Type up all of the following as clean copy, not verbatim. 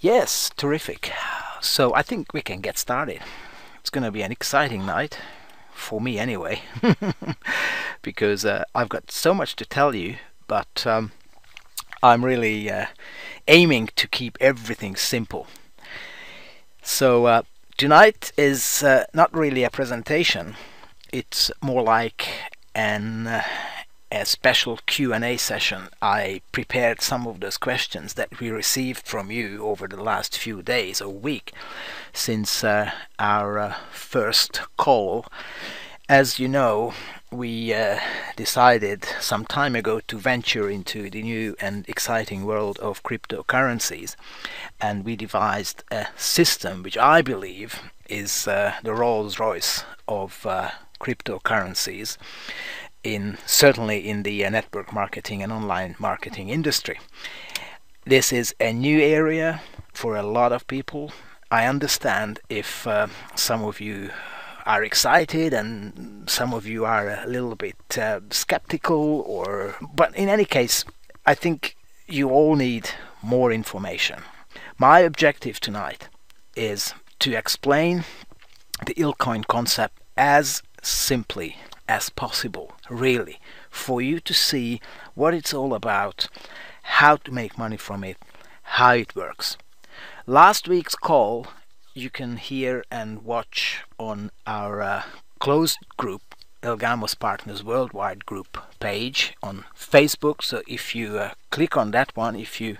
Yes, terrific. So I think we can get started. It's going to be an exciting night, for me anyway, because I've got so much to tell you, but I'm really aiming to keep everything simple. So tonight is not really a presentation, it's more like a special Q&A session. I prepared some of those questions that we received from you over the last few days or week since our first call. As you know, we decided some time ago to venture into the new and exciting world of cryptocurrencies, and we devised a system which I believe is the Rolls-Royce of cryptocurrencies, certainly in the network marketing and online marketing industry. This is a new area for a lot of people. I understand if some of you are excited and some of you are a little bit skeptical, but in any case, I think you all need more information. My objective tonight is to explain the ILCoin concept as simply as possible, really, for you to see what it's all about, how to make money from it, how it works. Last week's call you can hear and watch on our closed group, Ilgamos Partners Worldwide group page on Facebook. So if you click on that one, if you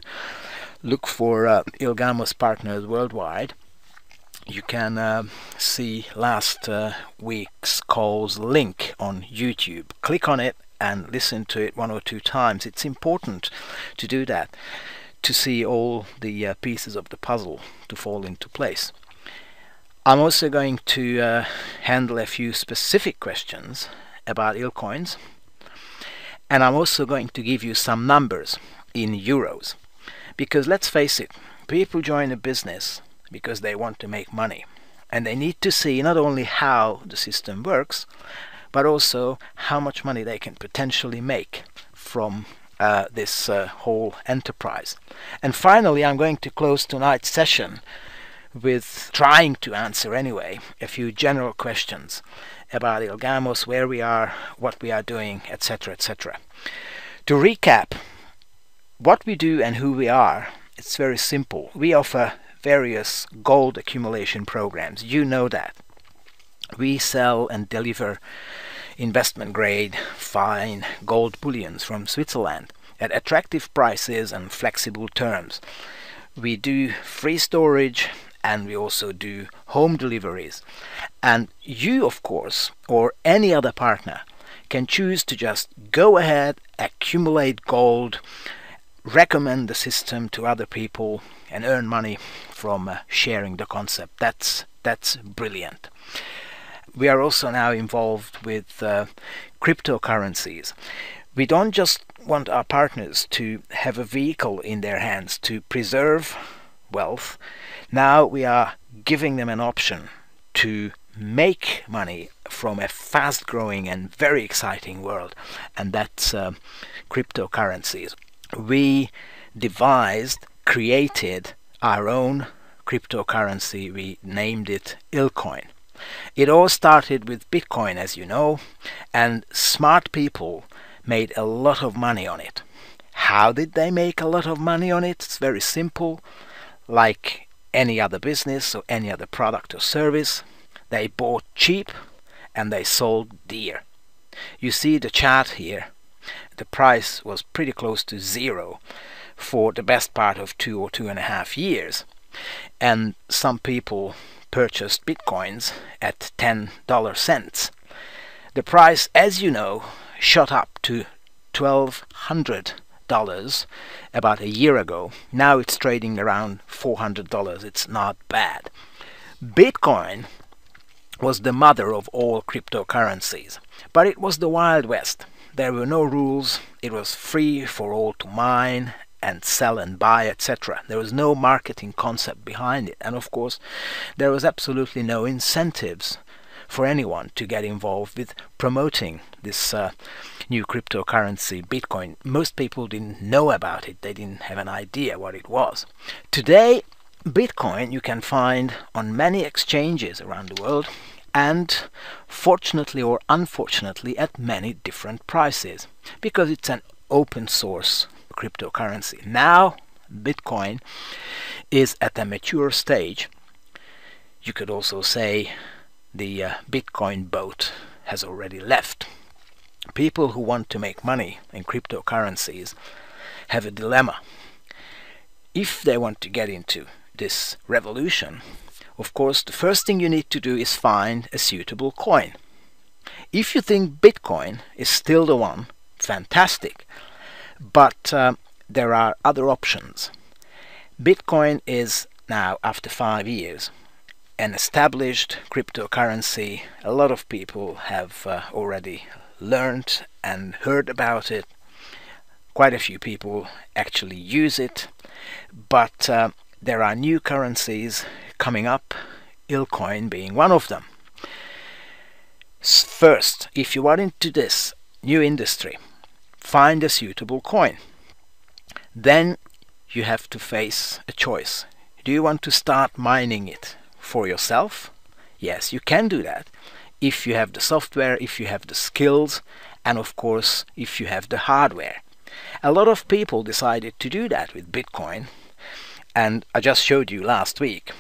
look for Ilgamos Partners Worldwide, you can see last week's call's link on YouTube. Click on it and listen to it 1 or 2 times. It's important to do that, to see all the pieces of the puzzle to fall into place. I'm also going to handle a few specific questions about ILCoins, and I'm also going to give you some numbers in euros, because let's face it, people join a business because they want to make money, and they need to see not only how the system works, but also how much money they can potentially make from this whole enterprise. And finally, I'm going to close tonight's session with trying to answer anyway a few general questions about Ilgamos, where we are, what we are doing, etc., etc. To recap what we do and who we are, it's very simple. We offer various gold accumulation programs. You know that. We sell and deliver investment grade fine gold bullions from Switzerland at attractive prices and flexible terms. We do free storage, and we also do home deliveries. And you, of course, or any other partner, can choose to just go ahead, accumulate gold, recommend the system to other people, and earn money from sharing the concept. That's brilliant. We are also now involved with cryptocurrencies. We don't just want our partners to have a vehicle in their hands to preserve wealth. Now we are giving them an option to make money from a fast-growing and very exciting world, and that's cryptocurrencies. We created our own cryptocurrency. We named it ILCoin. It all started with Bitcoin, as you know, and smart people made a lot of money on it. How did they make a lot of money on it? It's very simple. Like any other business or any other product or service, they bought cheap and they sold dear. You see the chart here. The price was pretty close to zero for the best part of 2 or 2.5 years, and some people purchased bitcoins at $10. The price, as you know, shot up to $1,200 about a year ago. Now it's trading around $400. It's not bad. Bitcoin was the mother of all cryptocurrencies, but it was the Wild West. There were no rules. It was free for all to mine and sell and buy, etc. There was no marketing concept behind it, and of course there was absolutely no incentives for anyone to get involved with promoting this new cryptocurrency, Bitcoin. Most people didn't know about it. They didn't have an idea what it was. Today Bitcoin you can find on many exchanges around the world, and fortunately or unfortunately at many different prices, because it's an open source cryptocurrency. Now Bitcoin is at a mature stage. You could also say the Bitcoin boat has already left. People who want to make money in cryptocurrencies have a dilemma. If they want to get into this revolution, of course the first thing you need to do is find a suitable coin. If you think Bitcoin is still the one, fantastic, but there are other options. Bitcoin is now, after 5 years, an established cryptocurrency. A lot of people have already learned and heard about it. Quite a few people actually use it, but there are new currencies coming up, ILCoin being one of them. First, if you are into this new industry, find a suitable coin. Then you have to face a choice. Do you want to start mining it for yourself? Yes, you can do that if you have the software, if you have the skills, and of course if you have the hardware. A lot of people decided to do that with Bitcoin, and I just showed you last week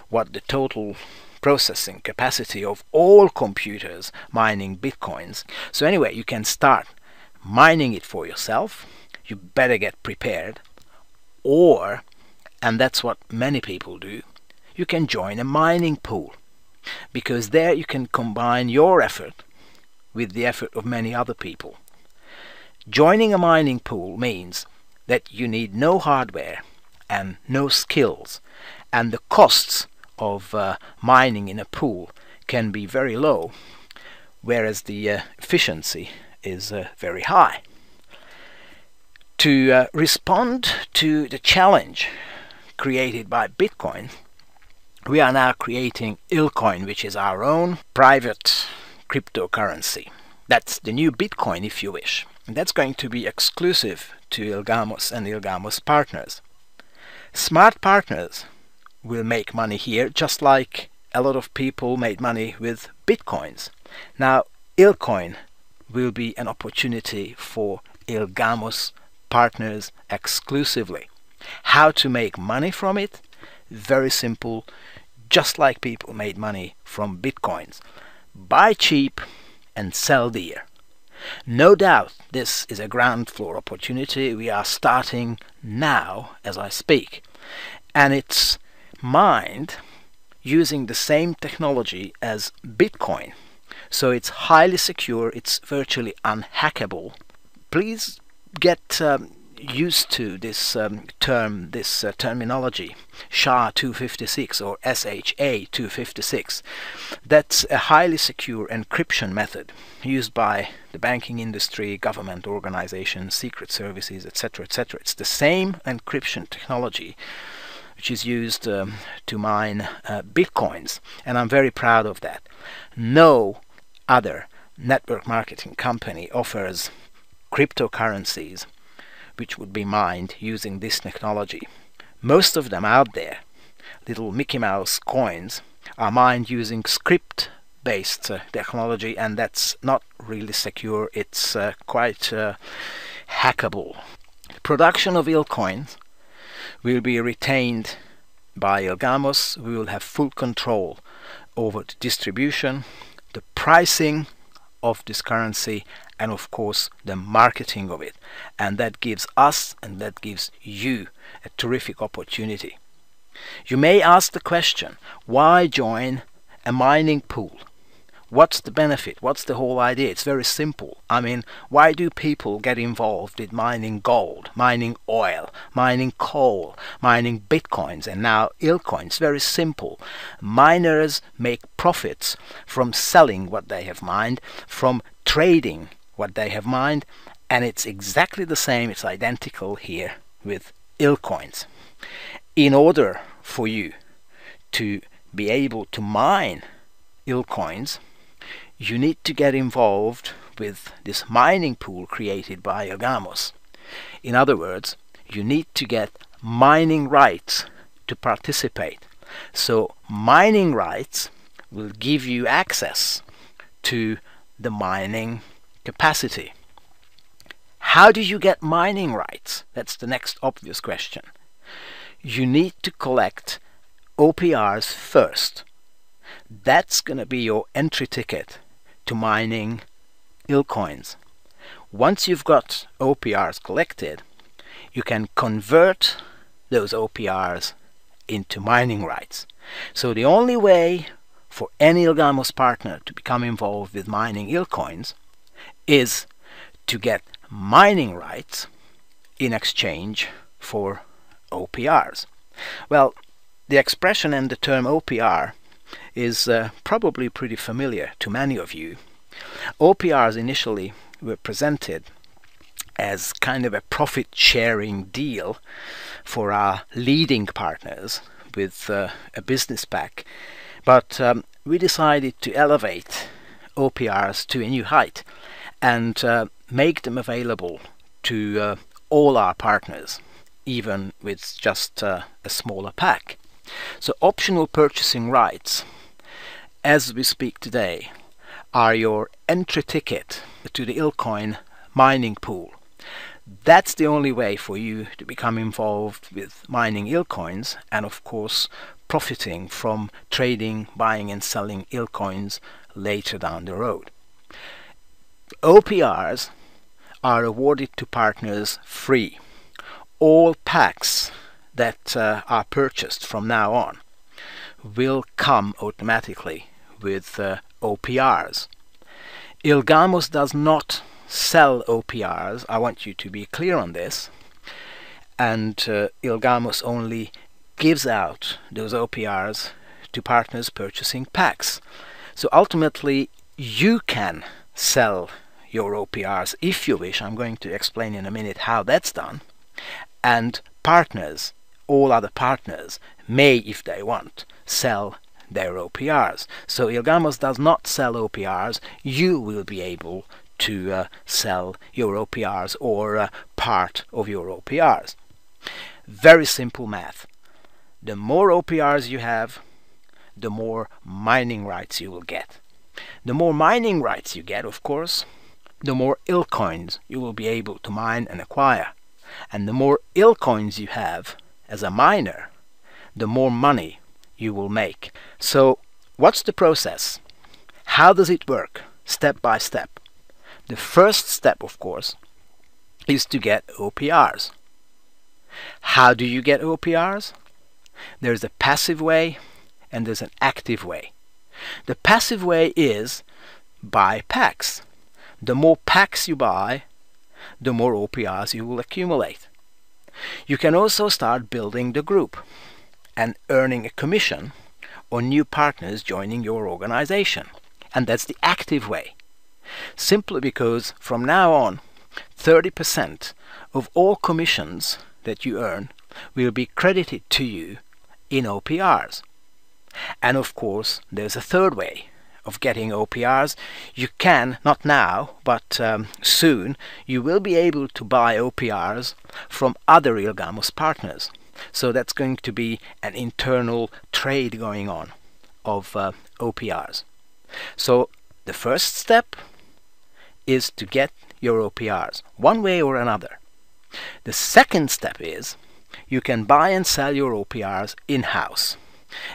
what the total processing capacity of all computers mining Bitcoins. So anyway, you can start mining it for yourself. You better get prepared, or, and that's what many people do, you can join a mining pool, because there you can combine your effort with the effort of many other people. Joining a mining pool means that you need no hardware and no skills, and the costs of mining in a pool can be very low, whereas the efficiency is very high. To respond to the challenge created by Bitcoin, we are now creating ILCoin, which is our own private cryptocurrency. That's the new Bitcoin, if you wish. And that's going to be exclusive to Ilgamos and Ilgamos partners. Smart partners will make money here, just like a lot of people made money with Bitcoins. Now, ILCoin will be an opportunity for Ilgamos partners exclusively. How to make money from it? Very simple, just like people made money from Bitcoins. Buy cheap and sell dear. No doubt this is a ground floor opportunity. We are starting now as I speak, and it's mined using the same technology as Bitcoin, so it's highly secure, it's virtually unhackable. Please get used to this terminology, SHA-256 or SHA-256. That's a highly secure encryption method used by the banking industry, government organizations, secret services, etc., etc. It's the same encryption technology which is used to mine Bitcoins, and I'm very proud of that. No other network marketing company offers cryptocurrencies which would be mined using this technology. Most of them out there, little Mickey Mouse coins, are mined using script-based technology, and that's not really secure. It's quite hackable. Production of ILCoins will be retained by Ilgamos. We will have full control over the distribution, the pricing of this currency, and of course the marketing of it, and that gives us and that gives you a terrific opportunity. You may ask the question, why join a mining pool? What's the benefit? What's the whole idea? It's very simple. I mean, why do people get involved in mining gold, mining oil, mining coal, mining Bitcoins, and now ILCoins? Very simple. Miners make profits from selling what they have mined, from trading what they have mined, and it's exactly the same, it's identical here with ILCoins. In order for you to be able to mine ILCoins, you need to get involved with this mining pool created by Ilgamos. In other words, you need to get mining rights to participate. So mining rights will give you access to the mining capacity. How do you get mining rights? That's the next obvious question. You need to collect OPRs first. That's going to be your entry ticket to mining ILCoins. Once you've got OPRs collected, you can convert those OPRs into mining rights. So the only way for any Ilgamos partner to become involved with mining ILCoins is to get mining rights in exchange for OPRs. Well, the expression and the term OPR is probably pretty familiar to many of you. OPRs initially were presented as kind of a profit-sharing deal for our leading partners with a business pack, but we decided to elevate OPRs to a new height and make them available to all our partners, even with just a smaller pack. So optional purchasing rights, as we speak today, are your entry ticket to the ILCoin mining pool. That's the only way for you to become involved with mining ILCoins and of course profiting from trading, buying and selling ILCoins later down the road. OPRs are awarded to partners free. All packs that are purchased from now on will come automatically with OPRs. Ilgamos does not sell OPRs. I want you to be clear on this. And Ilgamos only gives out those OPRs to partners purchasing packs. So ultimately you can sell your OPRs if you wish. I'm going to explain in a minute how that's done. And partners, all other partners, may, if they want, sell their OPRs. So Ilgamos does not sell OPRs. You will be able to sell your OPRs or part of your OPRs. Very simple math. The more OPRs you have, the more mining rights you will get. The more mining rights you get, of course, the more ILCoins you will be able to mine and acquire. And the more ILCoins you have as a miner, the more money you will make. So what's the process? How does it work step by step? The first step, of course, is to get OPRs. How do you get OPRs? There's a passive way and there's an active way. The passive way is buy packs. The more packs you buy, the more OPRs you will accumulate. You can also start building the group and earning a commission on new partners joining your organization. And that's the active way. Simply because from now on 30% of all commissions that you earn will be credited to you in OPRs. And of course there's a third way of getting OPRs. You can, not now, but soon, you will be able to buy OPRs from other Ilgamos partners. So that's going to be an internal trade going on of OPRs. So the first step is to get your OPRs, one way or another. The second step is you can buy and sell your OPRs in-house.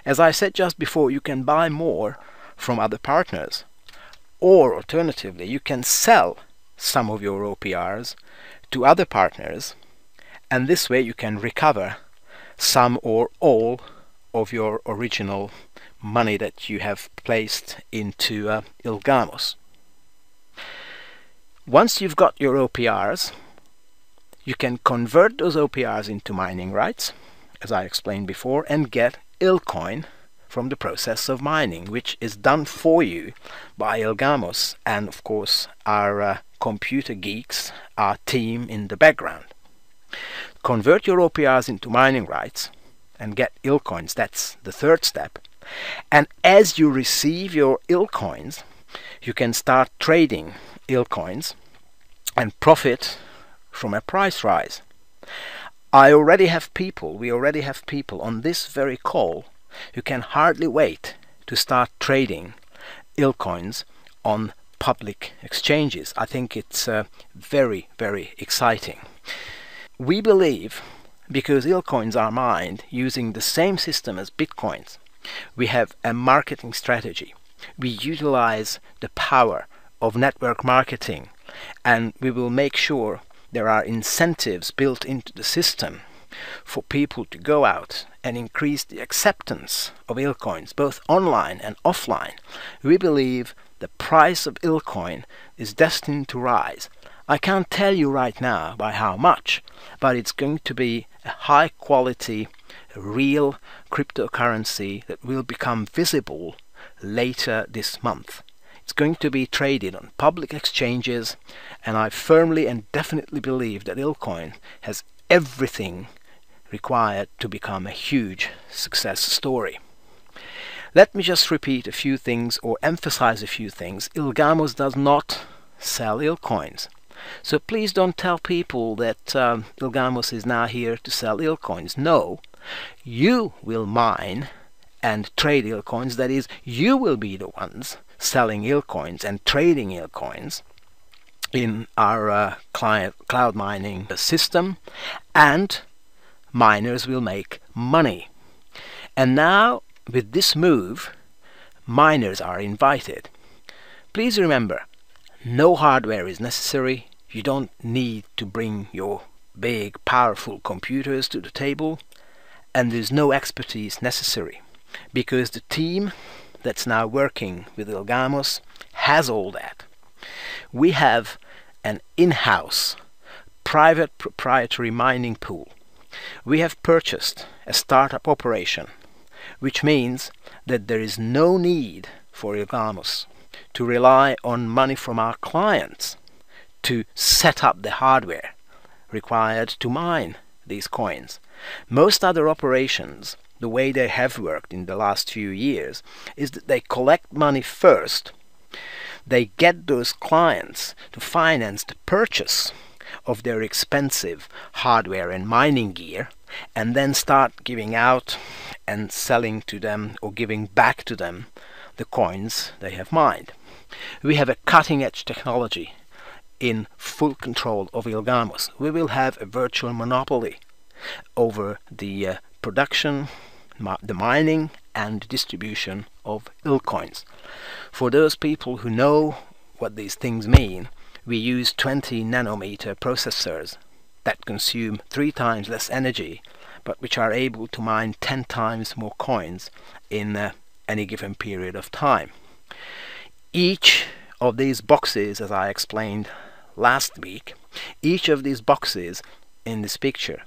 As I said just before, you can buy more from other partners, or alternatively you can sell some of your OPRs to other partners, and this way you can recover some or all of your original money that you have placed into Ilgamos. Once you've got your OPRs, you can convert those OPRs into mining rights, as I explained before, and get ILCoin from the process of mining, which is done for you by Ilgamos and of course our computer geeks, our team in the background. Convert your OPRs into mining rights and get ILCoins. That's the third step. And as you receive your ILCoins, you can start trading ILCoins and profit from a price rise. we already have people on this very call who can hardly wait to start trading ILCoins on public exchanges. I think it's very, very exciting. We believe, because ILCoins are mined using the same system as Bitcoins, we have a marketing strategy. We utilize the power of network marketing, and we will make sure there are incentives built into the system for people to go out and increase the acceptance of ILCoins, both online and offline. We believe the price of ILCoin is destined to rise. I can't tell you right now by how much, but it's going to be a high quality, real cryptocurrency that will become visible later this month. It's going to be traded on public exchanges, and I firmly and definitely believe that ILCoin has everything required to become a huge success story. Let me just repeat a few things, or emphasize a few things. Ilgamos does not sell ILCoins. So please don't tell people that Ilgamos is now here to sell ILCoins. No, you will mine and trade ILCoins. That is, you will be the ones selling ILCoins and trading ILCoins in our cloud mining system, and miners will make money. And now, with this move, miners are invited. Please remember, no hardware is necessary. You don't need to bring your big, powerful computers to the table, and there's no expertise necessary, because the team that's now working with Ilgamos has all that. We have an in-house private proprietary mining pool. We have purchased a startup operation, which means that there is no need for Ilgamos to rely on money from our clients to set up the hardware required to mine these coins. Most other operations, the way they have worked in the last few years, is that they collect money first. They get those clients to finance the purchase of their expensive hardware and mining gear, and then start giving out and selling to them, or giving back to them, the coins they have mined. We have a cutting-edge technology in full control of Ilgamos. We will have a virtual monopoly over the production, the mining and distribution of ILCoins. For those people who know what these things mean, we use 20 nanometer processors that consume 3 times less energy, but which are able to mine 10 times more coins in any given period of time. Each of these boxes, as I explained last week, each of these boxes in this picture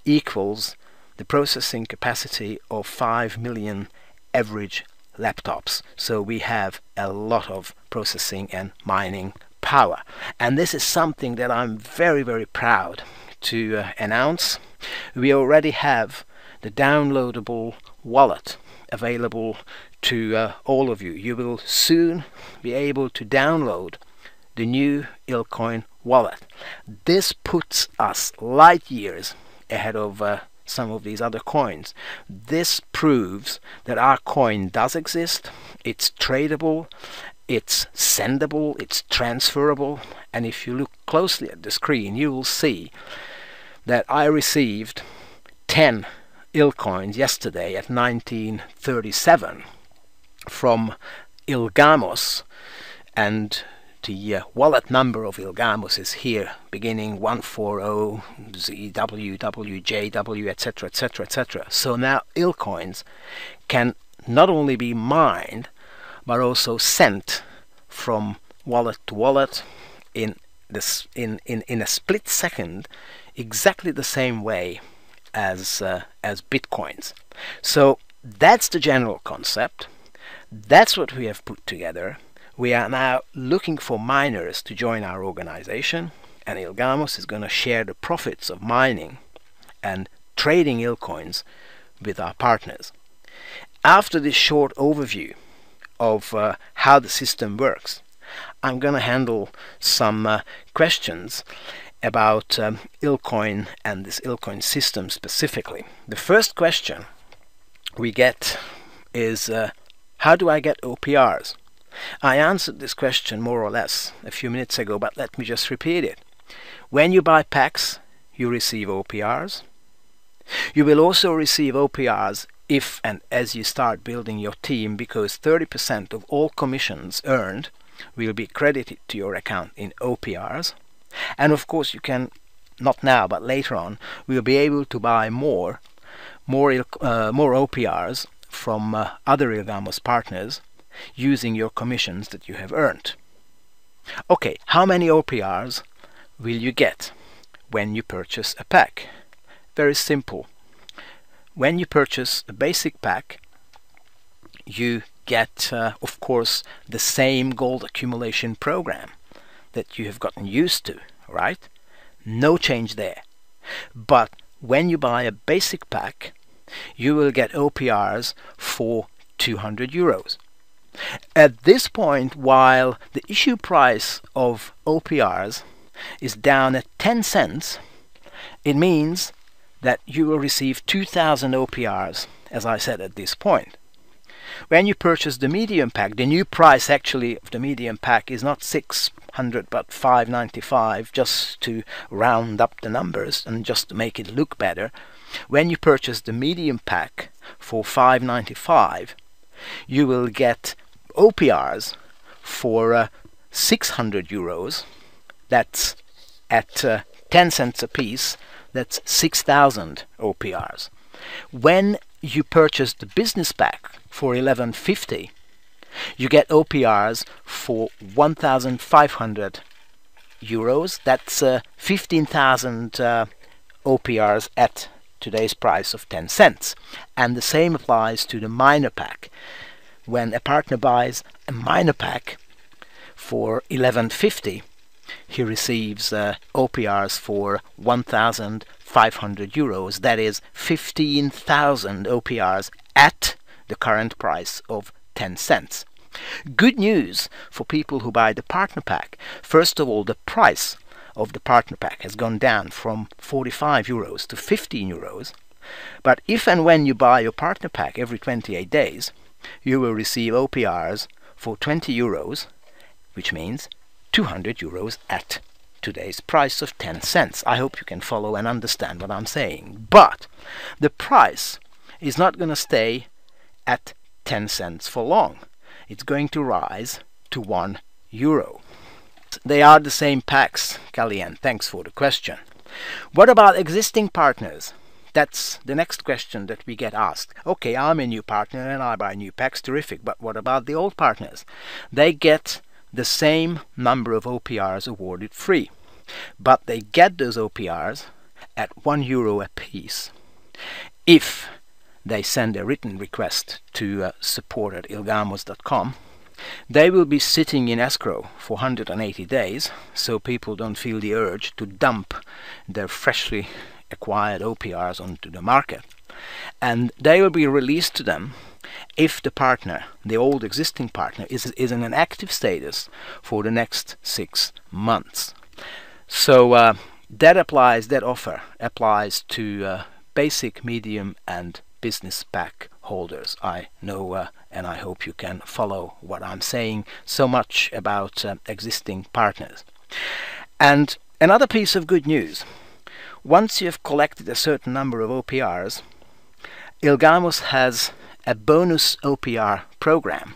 equals the processing capacity of 5 million average laptops. So we have a lot of processing and mining power. And this is something that I'm very, very proud to announce. We already have the downloadable wallet available to all of you. You will soon be able to download the new ILCoin wallet. This puts us light years ahead of some of these other coins. This proves that our coin does exist, it's tradable, it's sendable, it's transferable, and if you look closely at the screen, you will see that I received 10 ILCoins yesterday at 1937 from Ilgamos, and the wallet number of Ilgamos is here, beginning 140 ZWWJW, etc., etc., etc. So now ILCoins can not only be mined, but also sent from wallet to wallet in a split second, exactly the same way as Bitcoins. So that's the general concept. That's what we have put together. We are now looking for miners to join our organization, and Ilgamos is going to share the profits of mining and trading ILCoins with our partners. After this short overview of how the system works, I'm going to handle some questions, about ILCoin and this ILCoin system specifically. The first question we get is how do I get OPRs? I answered this question more or less a few minutes ago, but let me just repeat it. When you buy packs, you receive OPRs. You will also receive OPRs if and as you start building your team, because 30% of all commissions earned will be credited to your account in OPRs. And of course you can, not now but later on, will be able to buy more OPRs from other Ilgamos partners using your commissions that you have earned. Okay, how many OPRs will you get when you purchase a pack? Very simple. When you purchase a basic pack, you get, of course, the same gold accumulation program that you have gotten used to, right? No change there. But when you buy a basic pack, you will get OPRs for 200 euros. At this point, while the issue price of OPRs is down at 10 cents, it means that you will receive 2,000 OPRs, as I said at this point. When you purchase the medium pack, the new price actually of the medium pack is not 600 but 595, just to round up the numbers and just to make it look better. When you purchase the medium pack for 595, you will get OPRs for 600 euros. That's at 10 cents a piece. That's 6,000 OPRs. When you purchase the business pack for 1150, you get OPRs for 1,500 euros. That's 15,000 OPRs at today's price of 10 cents. And the same applies to the minor pack. When a partner buys a minor pack for 1150, he receives OPRs for 1,500 euros. That is 15,000 OPRs at the current price of 10 cents. Good news for people who buy the partner pack. First of all, the price of the partner pack has gone down from 45 euros to 15 euros. But if and when you buy your partner pack every 28 days, you will receive OPRs for 20 euros, which means 200 euros at today's price of 10 cents. I hope you can follow and understand what I'm saying. But the price is not going to stay at 10 cents for long. It's going to rise to 1 euro. They are the same packs, Kalien. Thanks for the question. What about existing partners? That's the next question that we get asked. Okay, I'm a new partner and I buy new packs, terrific, but what about the old partners? They get the same number of OPRs awarded free, but they get those OPRs at 1 euro a piece if they send a written request to support@ilgamos.com. They will be sitting in escrow for 180 days, so people don't feel the urge to dump their freshly acquired OPRs onto the market. And they will be released to them if the partner, the old existing partner, is in an active status for the next 6 months. So that offer applies to basic, medium and business pack holders. I know and I hope you can follow what I'm saying. So much about existing partners. And another piece of good news. Once you have collected a certain number of OPRs, Ilgamos has a bonus OPR program,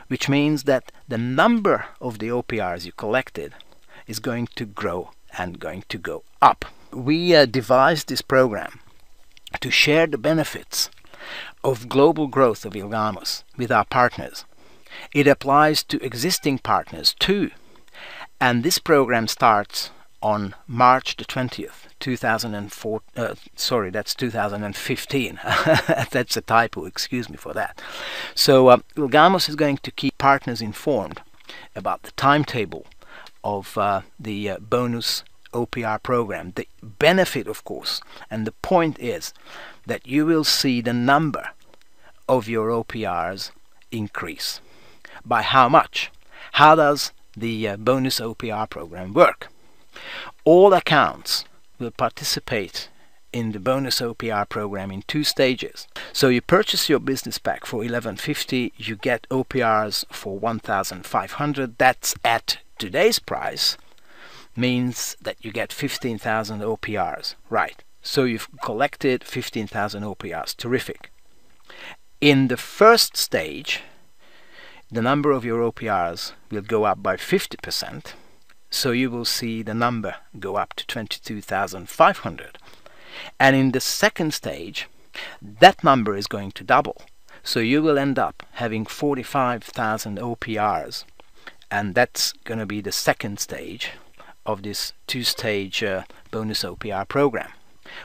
which means that the number of the OPRs you collected is going to grow and going to go up. We devised this program to share the benefits of global growth of Ilgamos with our partners. It applies to existing partners too, and this program starts on March the 20th, 2004. Sorry, that's 2015. That's a typo, excuse me for that. So Ilgamos is going to keep partners informed about the timetable of the bonus OPR program. The benefit, of course, and the point is that you will see the number of your OPRs increase. By how much? How does the bonus OPR program work? All accounts will participate in the bonus OPR program in 2 stages. So you purchase your business pack for 1150, you get OPRs for 1500. That's at today's price, means that you get 15,000 OPRs. Right, so you've collected 15,000 OPRs. Terrific. In the first stage, the number of your OPRs will go up by 50%, so you will see the number go up to 22,500. And in the second stage, that number is going to double, so you will end up having 45,000 OPRs, and that's going to be the second stage of this 2-stage bonus OPR program.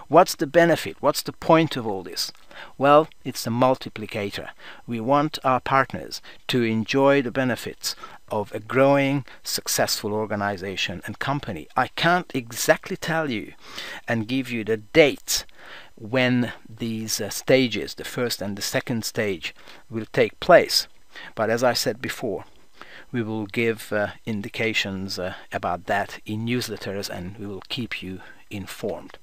What's the benefit? What's the point of all this? Well, it's a multiplicator. We want our partners to enjoy the benefits of a growing, successful organization and company. I can't exactly tell you and give you the dates when these stages, the first and the second stage, will take place. But as I said before, we will give indications about that in newsletters, and we will keep you informed.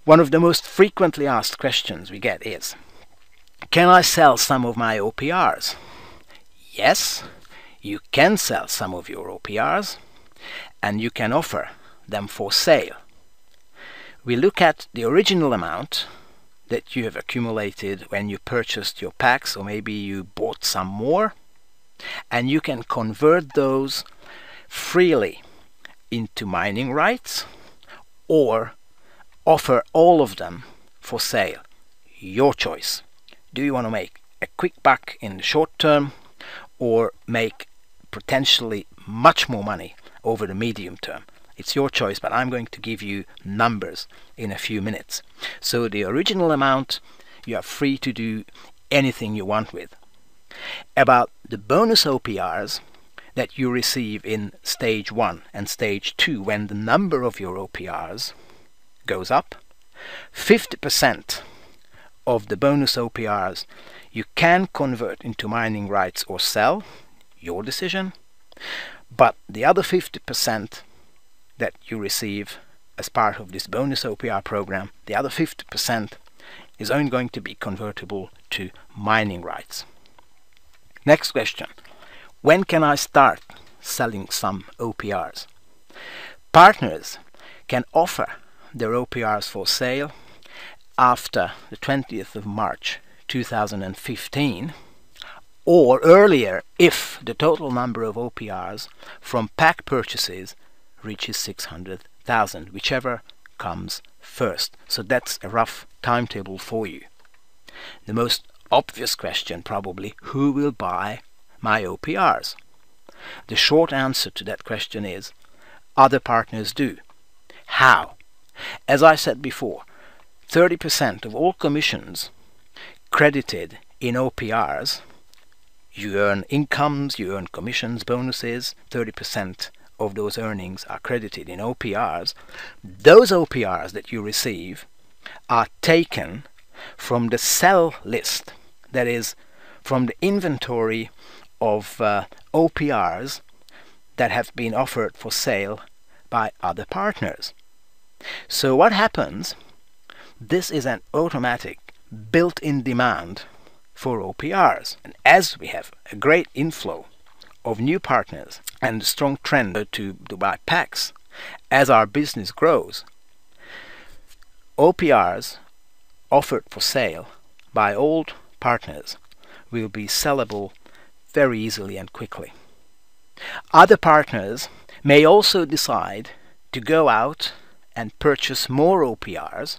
One of the most frequently asked questions we get is, can I sell some of my OPRs? Yes, you can sell some of your OPRs, and you can offer them for sale. We look at the original amount that you have accumulated when you purchased your packs, or maybe you bought some more, and you can convert those freely into mining rights or offer all of them for sale. Your choice. Do you want to make a quick buck in the short term, or make potentially much more money over the medium term? It's your choice, but I'm going to give you numbers in a few minutes. So the original amount, you are free to do anything you want with. About the bonus OPRs that you receive in stage 1 and stage 2, when the number of your OPRs goes up, 50% of the bonus OPRs you can convert into mining rights or sell, your decision, but the other 50% that you receive as part of this bonus OPR program, the other 50% is only going to be convertible to mining rights. Next question. When can I start selling some OPRs? Partners can offer their OPRs for sale after the 20th of March 2015, or earlier if the total number of OPRs from pack purchases reaches 600,000, whichever comes first. So that's a rough timetable for you. The most obvious question probably, who will buy my OPRs? The short answer to that question is, other partners do. How? As I said before, 30% of all commissions credited in OPRs, you earn incomes, you earn commissions, bonuses, 30% of those earnings are credited in OPRs. Those OPRs that you receive are taken from the sell list, that is, from the inventory of OPRs that have been offered for sale by other partners. So what happens? This is an automatic built-in demand for OPRs. And as we have a great inflow of new partners and a strong trend to buy packs, as our business grows, OPRs offered for sale by old partners will be sellable very easily and quickly. Other partners may also decide to go out and purchase more OPRs.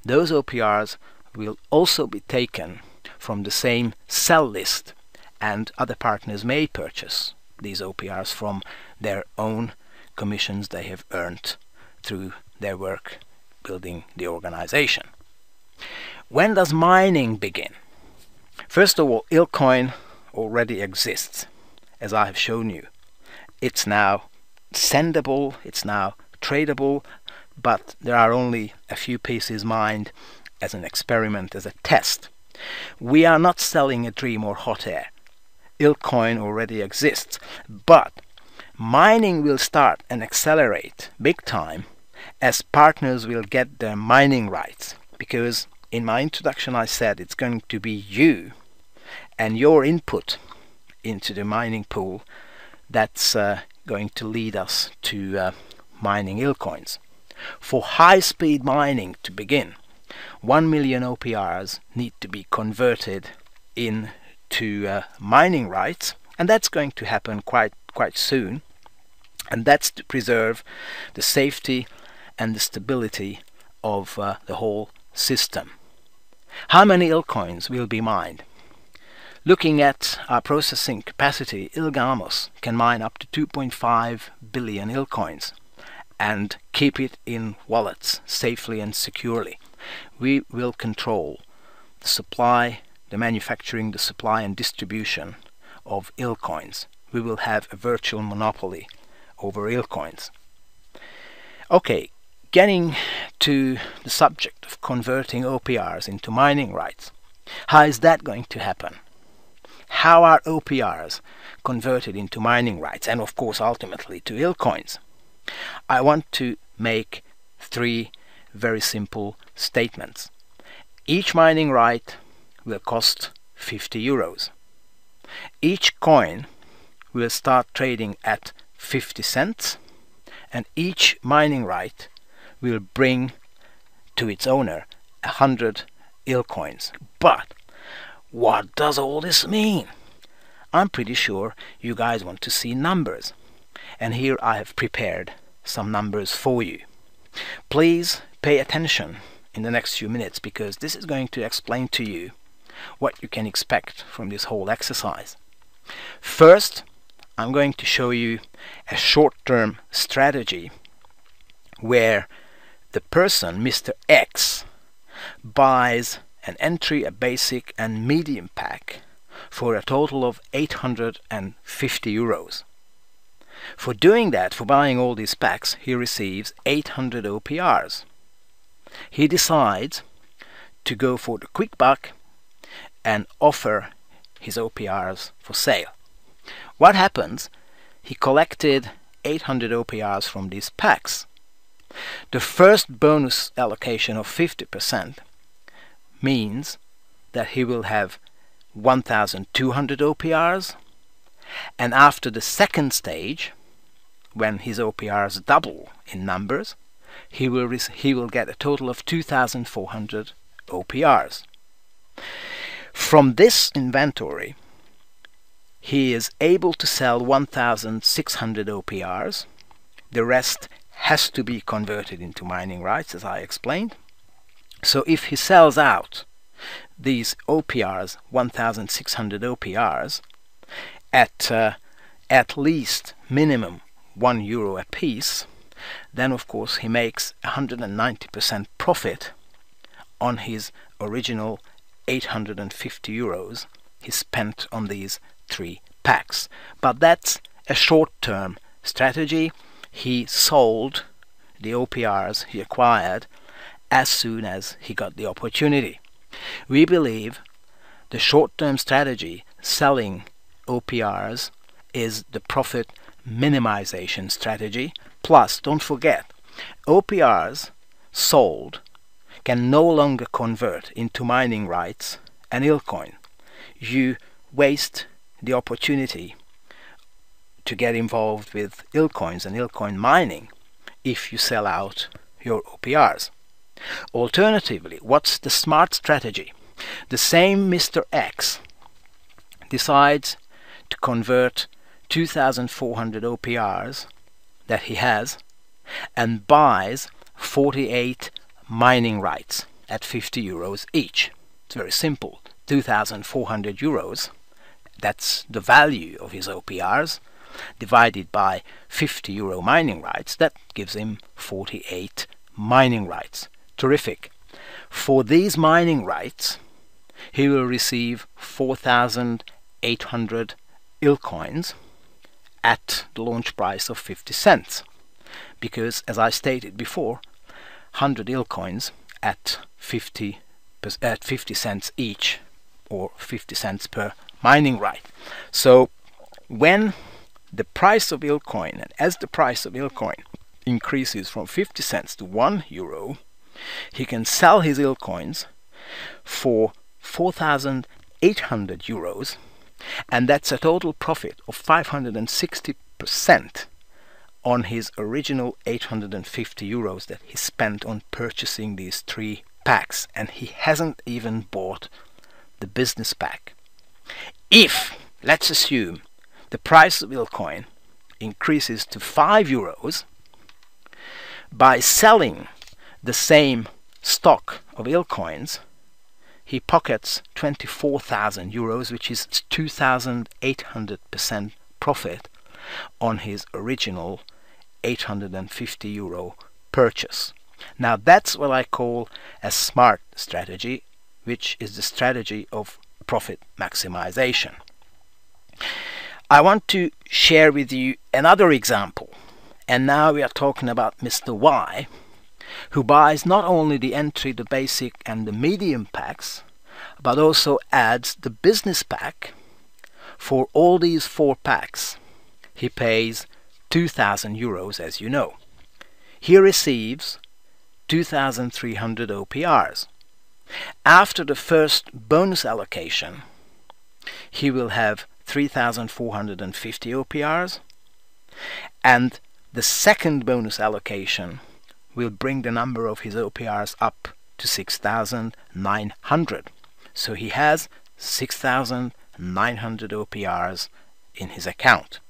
Those OPRs will also be taken from the same sell list, and other partners may purchase these OPRs from their own commissions they have earned through their work building the organization. When does mining begin? First of all, ILCoin already exists, as I have shown you. It's now sendable, it's now tradable, but there are only a few pieces mined as an experiment, as a test. We are not selling a dream or hot air. ILCoin already exists, but Mining will start and accelerate big time as partners will get their mining rights, because in my introduction I said it's going to be you and your input into the mining pool that's going to lead us to mining ILCoins. For high-speed mining to begin, 1 million OPRs need to be converted into mining rights, and that's going to happen quite soon, and that's to preserve the safety and the stability of the whole system. How many ILCoins will be mined? Looking at our processing capacity, Ilgamos can mine up to 2.5 billion ILCoins and keep it in wallets safely and securely. We will control the supply, the manufacturing, the supply and distribution of ILCoins. We will have a virtual monopoly over ILCoins. Okay, getting to the subject of converting OPRs into mining rights. How is that going to happen? How are OPRs converted into mining rights and of course ultimately to ILCoins? I want to make 3 very simple statements. Each mining right will cost 50 euros. Each coin will start trading at 50 cents, and each mining right will bring to its owner 100 ILCoins. But what does all this mean? I'm pretty sure you guys want to see numbers, and here I have prepared some numbers for you. Please pay attention in the next few minutes, because this is going to explain to you what you can expect from this whole exercise. First, I'm going to show you a short-term strategy where the person, Mr. X, buys an entry, a basic and medium pack for a total of 850 euros. For doing that, for buying all these packs, he receives 800 OPRs. He decides to go for the quick buck and offer his OPRs for sale. What happens? He collected 800 OPRs from these packs. The first bonus allocation of 50% means that he will have 1,200 OPRs, and after the second stage, when his OPRs double in numbers, he will get a total of 2,400 OPRs. From this inventory, he is able to sell 1,600 OPRs. The rest has to be converted into mining rights, as I explained. So if he sells out these OPRs, 1,600 OPRs, at least minimum €1 a piece, then of course he makes 190% profit on his original 850 euros he spent on these 3 packs. But that's a short-term strategy. He sold the OPRs he acquired as soon as he got the opportunity. We believe the short-term strategy, selling OPRs, is the profit minimization strategy. Plus, don't forget, OPRs sold can no longer convert into mining rights and ILCoin. You waste the opportunity to get involved with ILCoins and ILCoin mining if you sell out your OPRs. Alternatively, what's the smart strategy? The same Mr. X decides to convert 2,400 OPRs that he has and buys 48 mining rights at 50 euros each. It's very simple. 2,400 euros, that's the value of his OPRs, divided by 50 euro mining rights, that gives him 48 mining rights. Terrific. For these mining rights, he will receive 4,800 ILCoins at the launch price of 50 cents. Because, as I stated before, 100 ILCoins at 50 cents each, or 50 cents per mining right. So when the price of ILCoin, and as the price of ILCoin increases from 50 cents to €1, he can sell his ILCoins for €4,800, and that's a total profit of 560% on his original €850 that he spent on purchasing these 3 packs, and he hasn't even bought the business pack. If, let's assume, the price of ILCoin increases to €5, by selling the same stock of ILCoins, he pockets €24,000, which is 2,800% profit on his original €850 purchase. Now that's what I call a smart strategy, which is the strategy of profit maximization. I want to share with you another example, and now we are talking about Mr. Y, who buys not only the entry, the basic and the medium packs, but also adds the business pack. For all these 4 packs he pays €2,000, as you know. He receives 2,300 OPRs. After the first bonus allocation, he will have 3,450 OPRs, and the second bonus allocation will bring the number of his OPRs up to 6,900. So he has 6,900 OPRs in his account.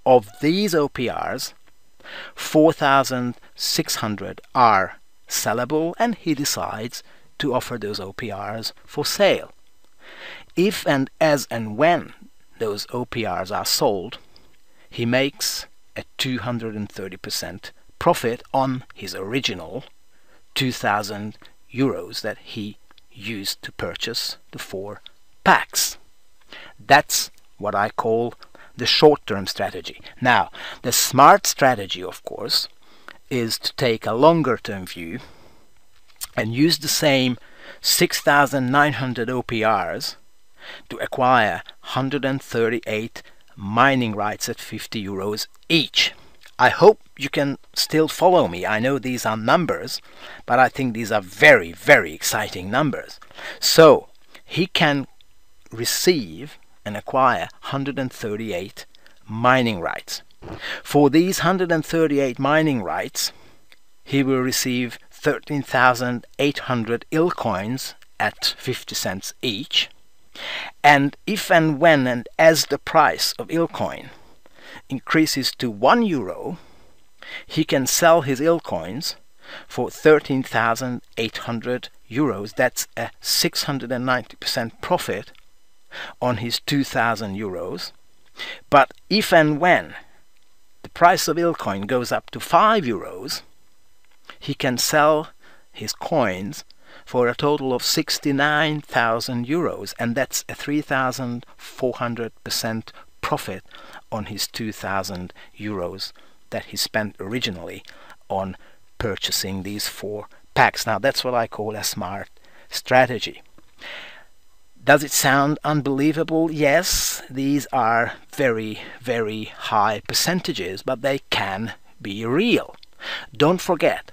Of these OPRs, 4,600 are sellable, and he decides to offer those OPRs for sale. If and as and when those OPRs are sold, he makes a 230% profit on his original €2,000 that he used to purchase the 4 packs. That's what I call the short-term strategy. Now, the smart strategy, of course, is to take a longer-term view and use the same 6,900 OPRs to acquire 138 mining rights at €50 each. I hope you can still follow me. I know these are numbers, but I think these are very, very exciting numbers. So he can receive and acquire 138 mining rights. For these 138 mining rights, he will receive 13,800 ILCoins at 50 cents each. And if and when and as the price of ILCoin increases to €1, he can sell his ILCoins for 13,800 euros. That's a 690% profit on his 2,000 euros. But if and when the price of ILCoin goes up to 5 euros, he can sell his coins for a total of 69,000 euros, and that's a 3,400% profit on his 2,000 euros that he spent originally on purchasing these 4 packs. Now that's what I call a smart strategy. Does it sound unbelievable? Yes, these are very, very high percentages, but they can be real. Don't forget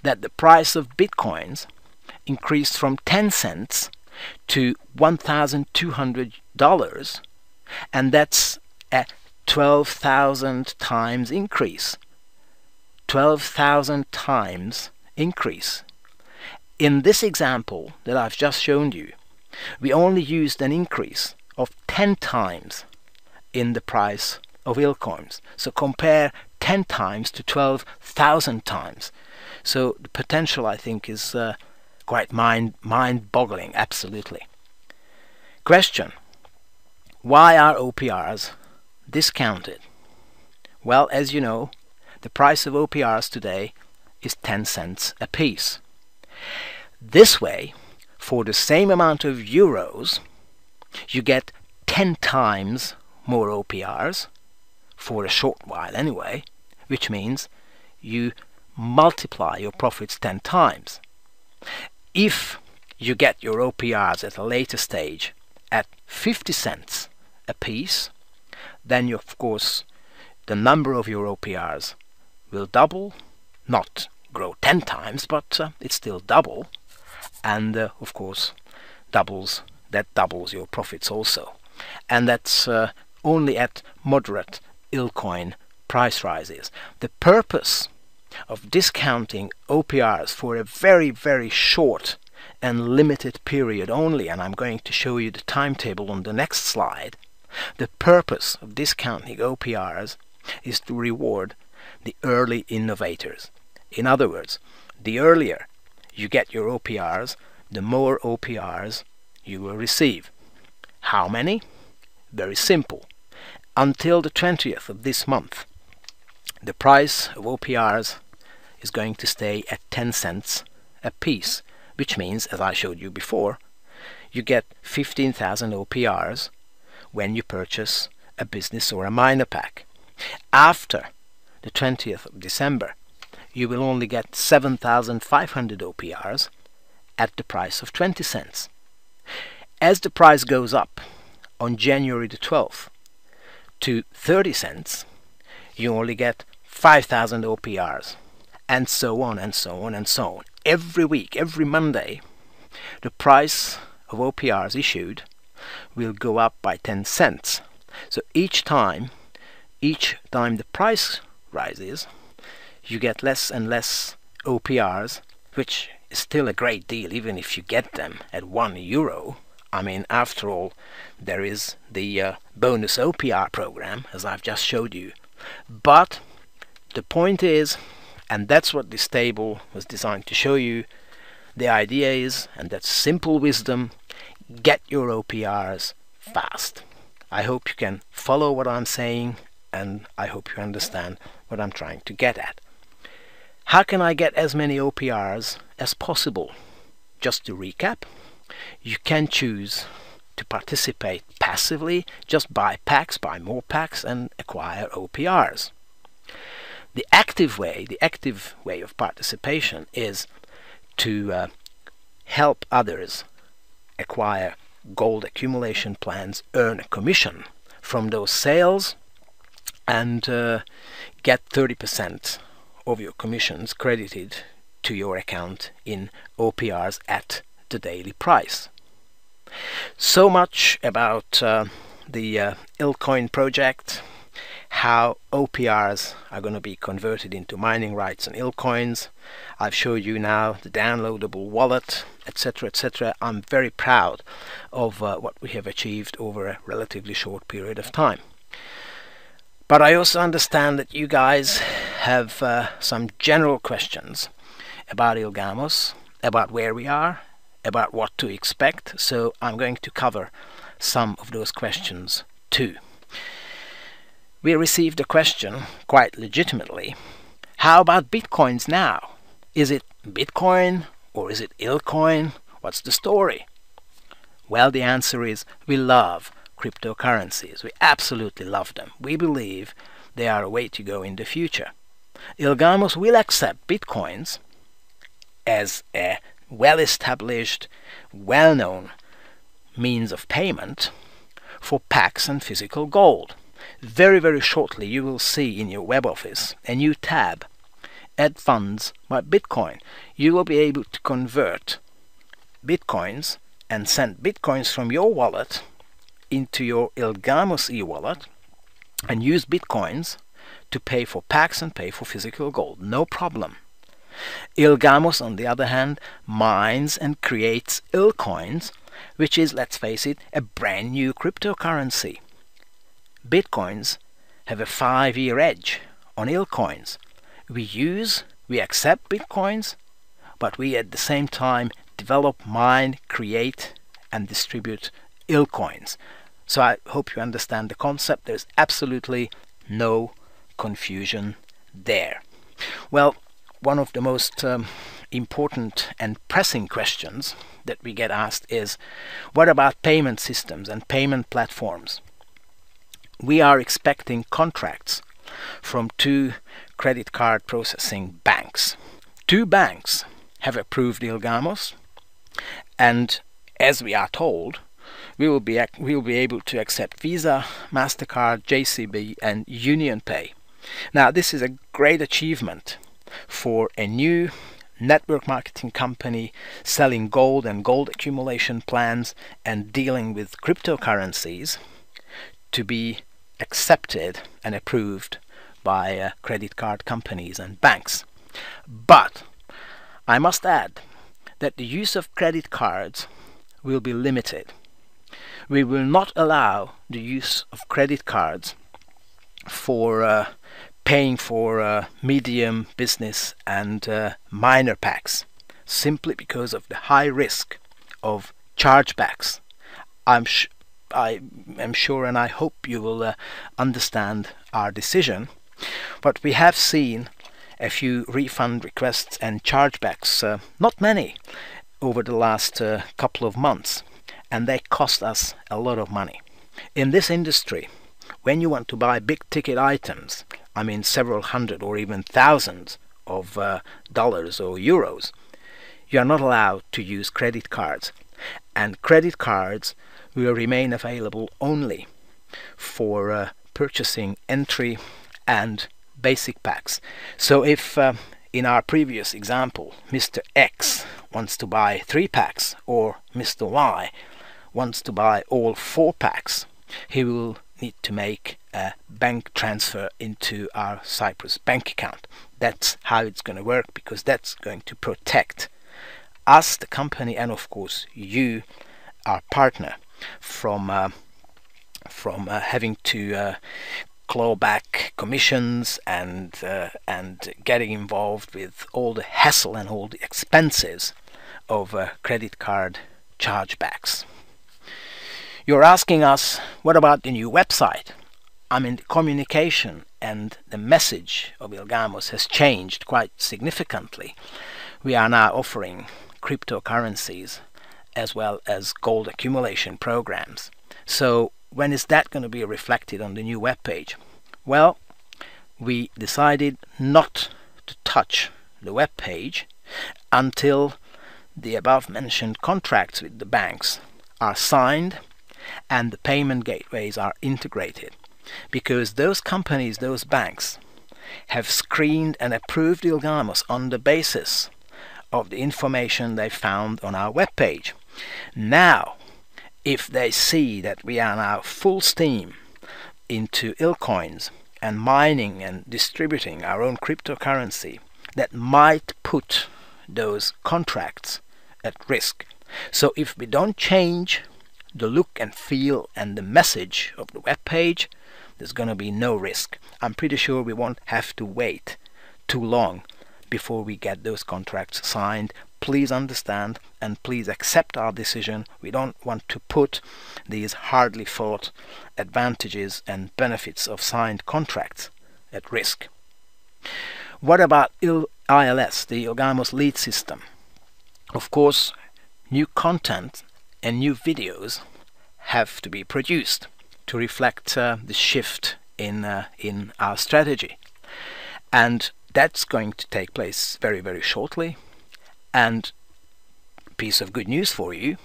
that the price of bitcoins increased from 10 cents to $1,200, and that's a 12,000 times increase. 12,000 times increase. In this example that I've just shown you, we only used an increase of 10 times in the price of ILCoins. So compare 10 times to 12,000 times. So the potential, I think, is quite mind-boggling, absolutely. Question: why are OPRs discounted? Well, as you know, the price of OPRs today is 10 cents a piece. This way, for the same amount of euros, you get 10 times more OPRs, for a short while anyway, which means you multiply your profits 10 times. If you get your OPRs at a later stage at 50 cents a piece, then you, of course, the number of your OPRs will double, not grow 10 times, but it's still double, and of course doubles your profits also. And that's only at moderate ILCoin price rises. The purpose of discounting OPRs for a very, very short and limited period only, and I'm going to show you the timetable on the next slide. The purpose of discounting OPRs is to reward the early innovators. In other words, the earlier you get your OPRs, the more OPRs you will receive. How many? Very simple. Until the 20th of this month, the price of OPRs is going to stay at 10 cents a piece, which means, as I showed you before, you get 15,000 OPRs when you purchase a business or a miner pack. After the 20th of December, you will only get 7,500 OPRs at the price of 20 cents. As the price goes up on January the 12th to 30 cents, you only get 5,000 OPRs, and so on and so on and so on. Every week, every Monday, the price of OPRs issued will go up by 10 cents. So each time the price rises, you get less and less OPRs, which is still a great deal even if you get them at €1. I mean, after all, there is the bonus OPR program, as I've just showed you. But the point is, and that's what this table was designed to show you, the idea is, and that's simple wisdom, get your OPRs fast. I hope you can follow what I'm saying, and I hope you understand what I'm trying to get at. How can I get as many OPRs as possible? Just to recap, you can choose to participate passively, just buy packs, buy more packs, and acquire OPRs. The active way of participation is to help others acquire gold accumulation plans, earn a commission from those sales, and get 30% of your commissions credited to your account in OPRs at the daily price. So much about the ILCoin project, how OPRs are going to be converted into mining rights and ILCoins. I've showed you now the downloadable wallet, etc., etc. I'm very proud of what we have achieved over a relatively short period of time. But I also understand that you guys have some general questions about Ilgamos, about where we are, about what to expect, so I'm going to cover some of those questions too. We received a question, quite legitimately, how about Bitcoins now? Is it Bitcoin or is it ILCoin? What's the story? Well, the answer is we love cryptocurrencies. We absolutely love them. We believe they are a way to go in the future. Ilgamos will accept Bitcoins as a well-established, well-known means of payment for packs and physical gold. Very, very shortly you will see in your web office a new tab, Add Funds by Bitcoin. You will be able to convert Bitcoins and send Bitcoins from your wallet into your Ilgamos e-wallet and use Bitcoins to pay for packs and pay for physical gold. No problem. Ilgamos, on the other hand, mines and creates ILCoins, which is, let's face it, a brand new cryptocurrency. Bitcoins have a 5-year edge on ILCoins. We accept Bitcoins, but we at the same time develop, mine, create and distribute ILCoins. So I hope you understand the concept. There's absolutely no confusion there. Well, one of the most important and pressing questions that we get asked is, what about payment systems and payment platforms? We are expecting contracts from 2 credit card processing banks. 2 banks have approved Ilgamos, and as we are told, we will be able to accept Visa, MasterCard, JCB, and UnionPay. Now, this is a great achievement for a new network marketing company selling gold and gold accumulation plans and dealing with cryptocurrencies to be accepted and approved by credit card companies and banks. But I must add that the use of credit cards will be limited. We will not allow the use of credit cards for paying for medium, business and minor packs, simply because of the high risk of chargebacks. I am sure and I hope you will understand our decision, but we have seen a few refund requests and chargebacks, not many, over the last couple of months, and they cost us a lot of money. In this industry, when you want to buy big ticket items, I mean several hundred or even thousands of dollars or euros, you are not allowed to use credit cards, and credit cards will remain available only for purchasing entry and basic packs. So if in our previous example Mr. X wants to buy 3 packs or Mr. Y wants to buy all 4 packs, he will need to make a bank transfer into our Cyprus bank account. That's how it's going to work, because that's going to protect us, the company, and of course you, our partner, from having to claw back commissions and getting involved with all the hassle and all the expenses of credit card chargebacks. You're asking us, what about the new website? I mean, the communication and the message of Ilgamos has changed quite significantly. We are now offering cryptocurrencies as well as gold accumulation programs. So when is that going to be reflected on the new web page? Well, we decided not to touch the web page until the above mentioned contracts with the banks are signed and the payment gateways are integrated, because those companies, those banks, have screened and approved Ilgamos on the basis of the information they found on our web page. Now, if they see that we are now full steam into ILCoins and mining and distributing our own cryptocurrency, that might put those contracts at risk. So if we don't change the look and feel and the message of the web page, there's going to be no risk. I'm pretty sure we won't have to wait too long before we get those contracts signed. Please understand and please accept our decision. We don't want to put these hardly fought advantages and benefits of signed contracts at risk. What about ILS, the Ilgamos lead system? Of course, new content and new videos have to be produced to reflect the shift in our strategy, and that's going to take place very, very shortly. And piece of good news for you,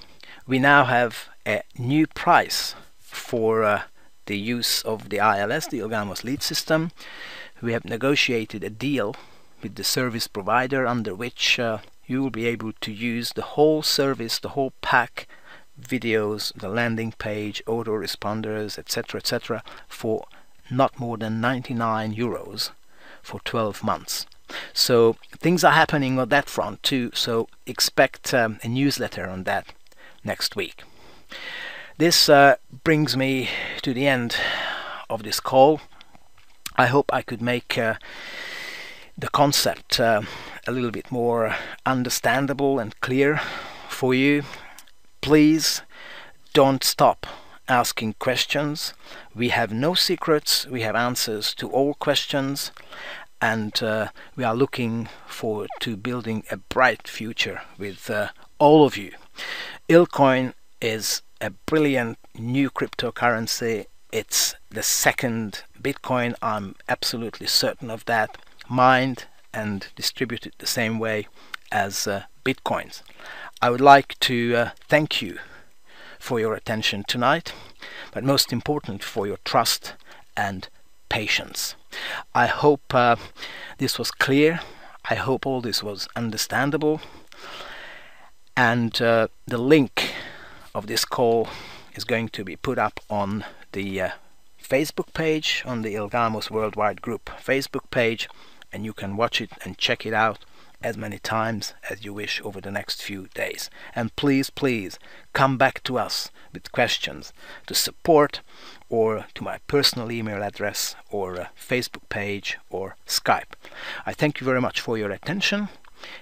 we now have a new price for the use of the ILS, the Ilgamos lead system. We have negotiated a deal with the service provider under which you will be able to use the whole service, the whole pack, videos, the landing page, autoresponders, etc., for not more than 99 euros for 12 months. So things are happening on that front too, so expect a newsletter on that next week. This brings me to the end of this call. I hope I could make the concept a little bit more understandable and clear for you. Please don't stop asking questions. We have no secrets, we have answers to all questions, and we are looking forward to building a bright future with all of you. ILCoin is a brilliant new cryptocurrency. It's the second Bitcoin, I'm absolutely certain of that, mined and distributed the same way as Bitcoins. I would like to thank you for your attention tonight, but most important for your trust and patience. I hope this was clear. I hope all this was understandable. And the link of this call is going to be put up on the Facebook page, on the Ilgamos Worldwide Group Facebook page, and you can watch it and check it out as many times as you wish over the next few days. And please, please come back to us with questions to support, or to my personal email address, or Facebook page, or Skype. I thank you very much for your attention.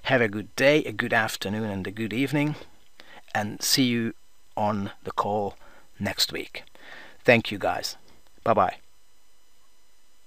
Have a good day, a good afternoon, and a good evening, and see you on the call next week. Thank you, guys. Bye-bye.